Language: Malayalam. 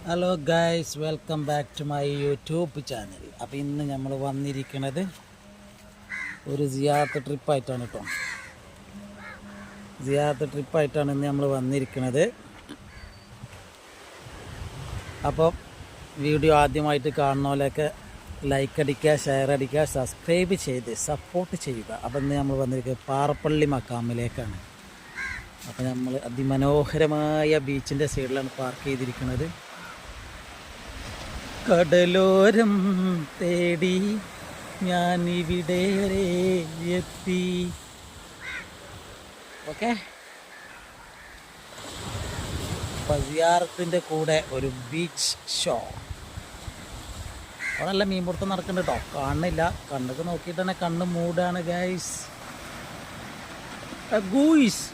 Hello guys, welcome back to my YouTube channel. അപ്പോൾ ഇന്ന് നമ്മൾ വന്നിരിക്കുന്നത് ഒരു സിയാറത്ത് ട്രിപ്പായിട്ടാണ് കേട്ടോ. സിയാറത്ത് ട്രിപ്പായിട്ടാണ് ഇന്ന് നമ്മൾ വന്നിരിക്കുന്നത്. അപ്പോൾ വീഡിയോ ആദ്യമായിട്ട് കാണുന്നവരൊക്കെ ലൈക്ക് അടിക്കുക, ഷെയർ അടിക്കുക, സബ്സ്ക്രൈബ് ചെയ്ത് സപ്പോർട്ട് ചെയ്യുക. അപ്പോൾ ഇന്ന് നമ്മൾ വന്നിരിക്കുന്നത് പാറപ്പള്ളി മക്കാമിലേക്കാണ്. അപ്പോൾ നമ്മൾ അതിമനോഹരമായ ബീച്ചിൻ്റെ സൈഡിലാണ് പാർക്ക് ചെയ്തിരിക്കുന്നത്. കടലോരം തേടി ഞാൻ ഇവിടെ വരെ എത്തി. ഓക്കെ, സിയാറത്തിൻ്റെ കൂടെ ഒരു ബീച്ച് ഷോ. അവിടെ നല്ല മീൻപിടുത്തം നടക്കുന്നുണ്ട് കേട്ടോ. കാണുന്നില്ല, കണ്ണൊക്കെ നോക്കിയിട്ട് തന്നെ കണ്ണ് മൂടാണ് ഗൈസ്. ഗൂയിസ്